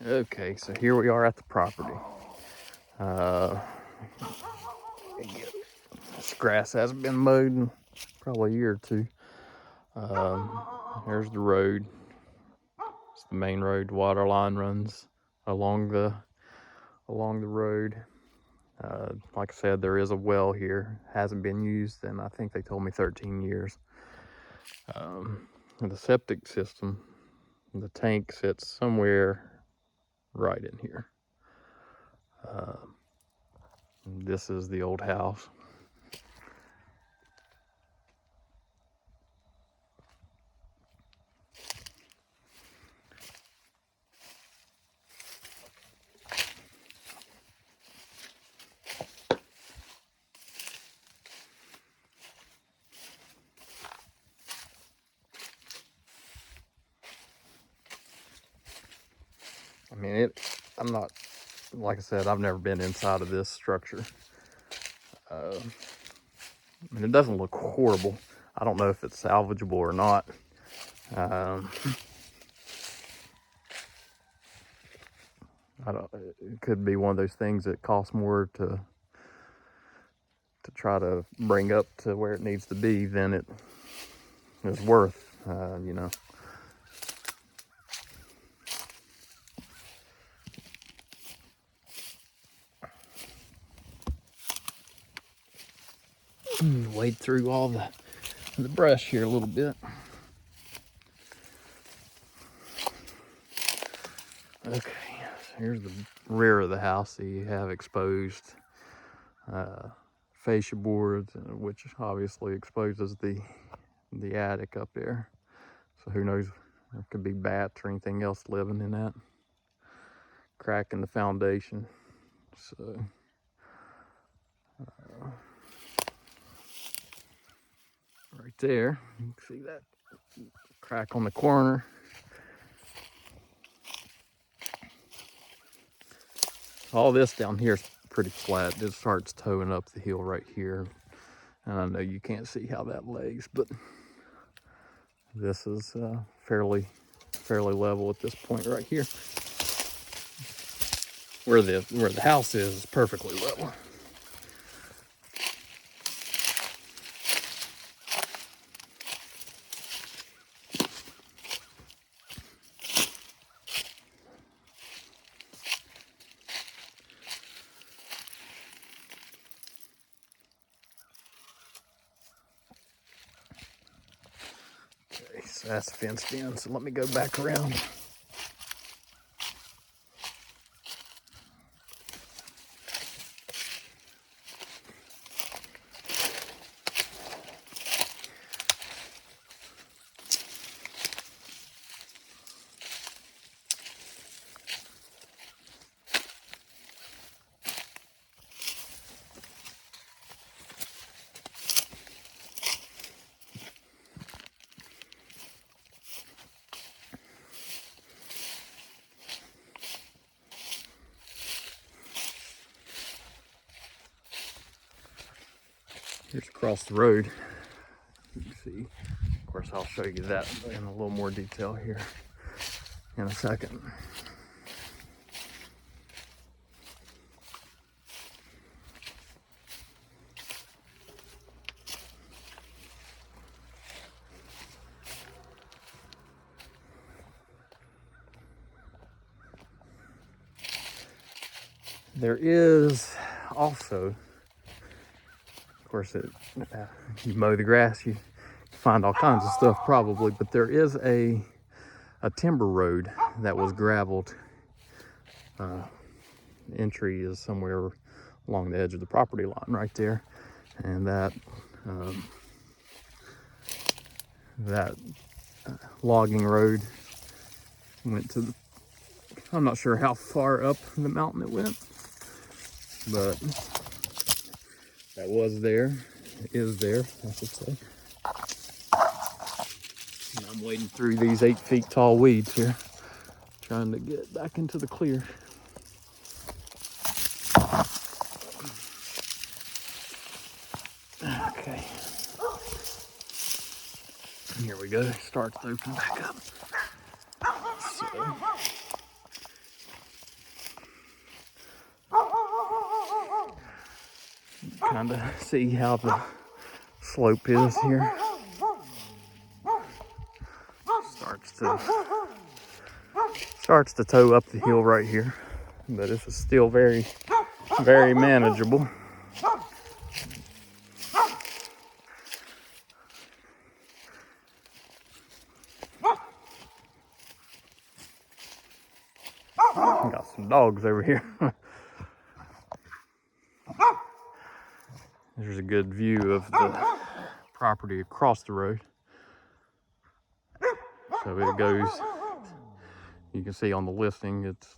Okay, so here we are at the property. This grass hasn't been mowed in probably a year or two. Here's the road. It's the main road. Water line runs along the road. Like I said, there is a well here. Hasn't been used in, I think they told me, 13 years. The septic system, the tank sits somewhere right in here. This is the old house. I mean, I'm not, like I said, I've never been inside of this structure. I mean, it doesn't look horrible. I don't know if it's salvageable or not. I don't. It could be one of those things that costs more to try to bring up to where it needs to be than it is worth. You know. Wade through all the brush here a little bit. Okay, so here's the rear of the house. So you have exposed fascia boards, which obviously exposes the attic up there. So who knows? There could be bats or anything else living in that. Crack in the foundation. So right there, you can see that crack on the corner. All this down here is pretty flat. It starts toeing up the hill right here. And I know you can't see how that lays, but this is fairly level at this point right here. Where the house is perfectly level. Okay, so that's fenced in. So let me go back around. Here's across the road. You can see. Of course, I'll show you that in a little more detail here in a second. There is also, of course, you mow the grass, you find all kinds of stuff probably, but there is a timber road that was gravelled. Entry is somewhere along the edge of the property line right there, and that logging road went to I'm not sure how far up the mountain it went, but that was there. It is there, I should say. And I'm wading through these 8 feet tall weeds here, trying to get back into the clear. Okay. Here we go. Starts to open back up. So, kind of see how the slope is here. Starts to toe up the hill right here, but this is still very, very manageable. Got some dogs over here. There's a good view of the property across the road. So it goes, you can see on the listing, it's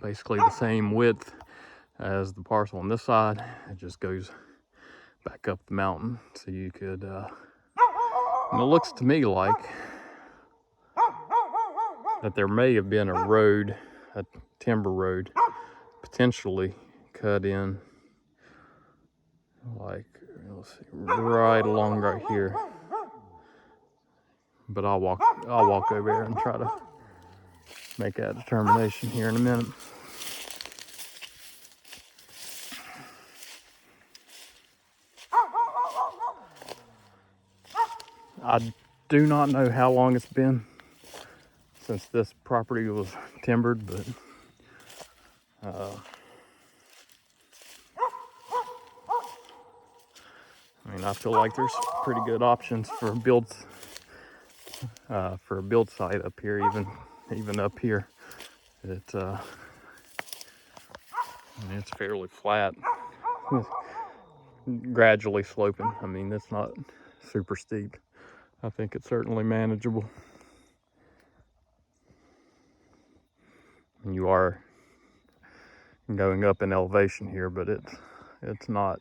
basically the same width as the parcel on this side. It just goes back up the mountain. So you could, and it looks to me like that there may have been a road, a timber road, potentially cut in, like, let's see, right along right here. But I'll walk over there and try to make that determination here in a minute. I do not know how long it's been since this property was timbered, but I mean, I feel like there's pretty good options for a build site up here, even up here. I mean, it's fairly flat, gradually sloping. I mean, it's not super steep. I think it's certainly manageable. And you are going up in elevation here, but it's not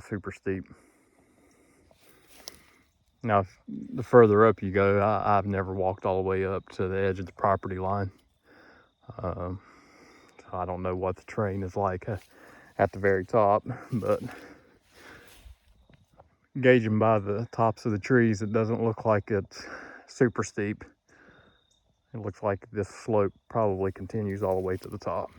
super steep. Now, the further up you go, I've never walked all the way up to the edge of the property line. So I don't know what the terrain is like at the very top, but gauging by the tops of the trees, it doesn't look like it's super steep. It looks like this slope probably continues all the way to the top.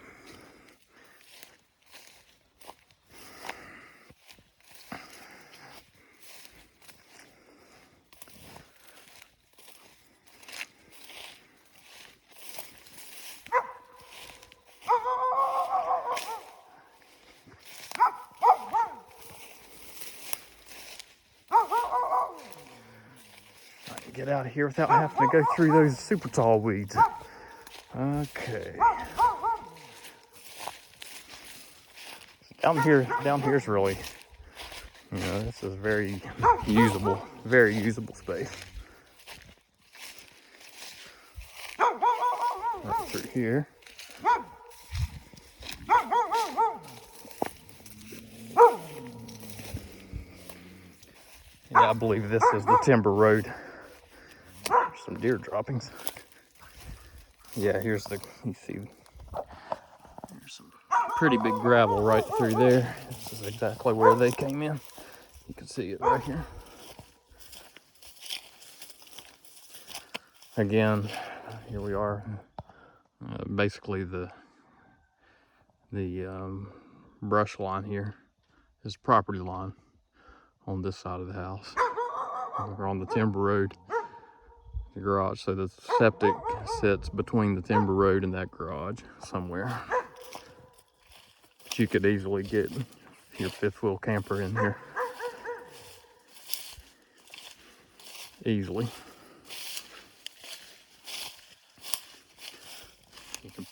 Get out of here without having to go through those super tall weeds. Okay. Down here's really, this is very usable space. Right through here. Yeah, I believe this is the timber road. Some deer droppings. Yeah, you see, there's some pretty big gravel right through there. This is exactly where they came in. You can see it right here. Again, here we are. Basically, the brush line here is property line on this side of the house. We're on the timber road. The garage, so the septic sits between the timber road and that garage somewhere. But you could easily get your fifth wheel camper in here. Easily. You can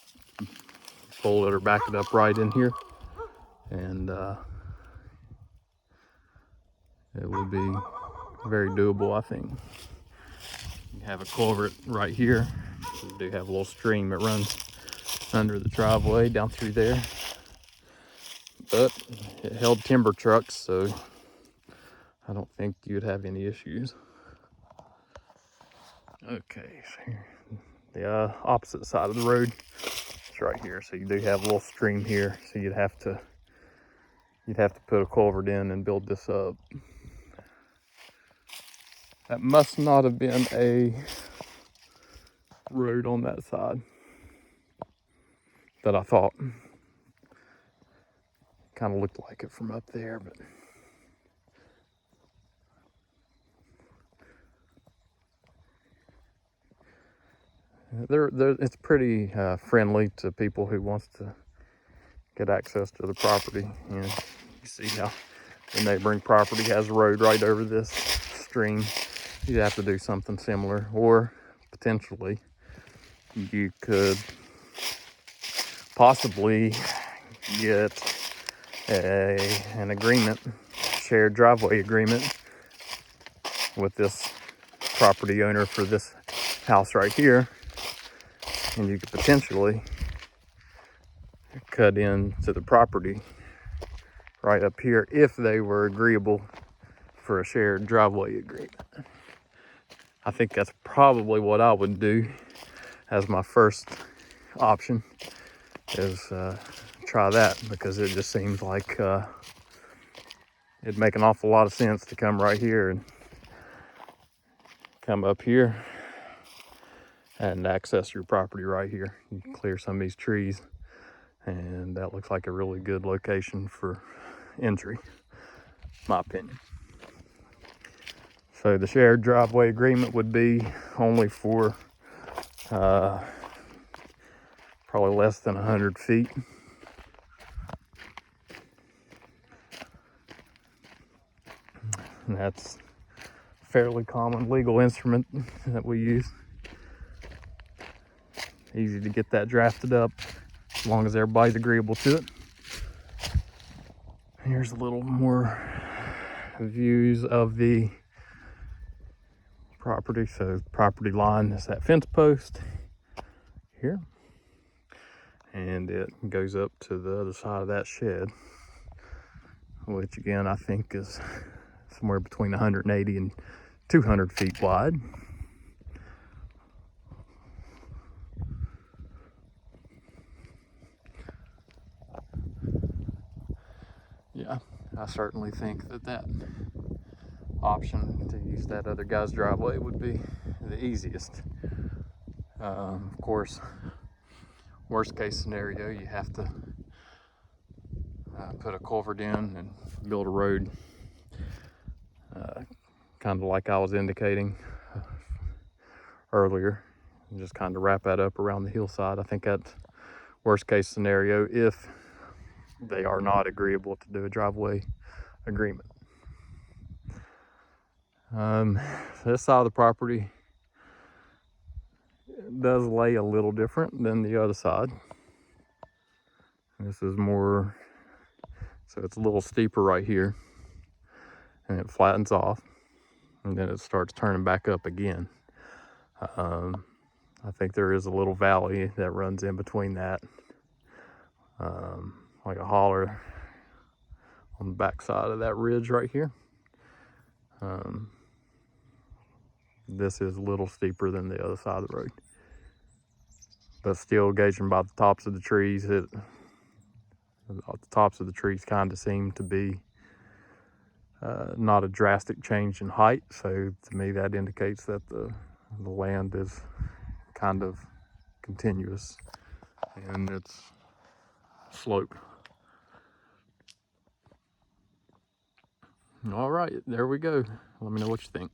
pull it or back it up right in here, and it would be very doable, I think. You have a culvert right here. We do have a little stream that runs under the driveway down through there. But it held timber trucks, so I don't think you'd have any issues. Okay, so here, the opposite side of the road, it's right here. So you do have a little stream here, so you'd have to put a culvert in and build this up. That must not have been a road on that side that I thought. Kind of looked like it from up there, but it's pretty friendly to people who wants to get access to the property. And you see how the neighboring property has a road right over this stream. You'd have to do something similar, or potentially you could possibly get an agreement, shared driveway agreement with this property owner for this house right here, and you could potentially cut into the property right up here if they were agreeable for a shared driveway agreement. I think that's probably what I would do as my first option, is try that, because it just seems like it'd make an awful lot of sense to come right here and come up here and access your property right here. You can clear some of these trees, and that looks like a really good location for entry, my opinion. So the shared driveway agreement would be only for probably less than 100 feet. And that's a fairly common legal instrument that we use. Easy to get that drafted up as long as everybody's agreeable to it. Here's a little more views of the property. So property line is that fence post here, and it goes up to the other side of that shed, which again I think is somewhere between 180 and 200 feet wide. Yeah, I certainly think that option to use that other guy's driveway would be the easiest. Of course, worst case scenario, you have to put a culvert in and build a road, kind of like I was indicating earlier, and just kind of wrap that up around the hillside. I think that's worst case scenario if they are not agreeable to do a driveway agreement. This side of the property does lay a little different than the other side. This is more, so it's a little steeper right here, and it flattens off, and then it starts turning back up again. I think there is a little valley that runs in between that, like a holler on the back side of that ridge right here. This is a little steeper than the other side of the road, but still, gauging by the tops of the trees, the tops of the trees kind of seem to be not a drastic change in height. So to me, that indicates that the land is kind of continuous in its slope. All right, there we go. Let me know what you think.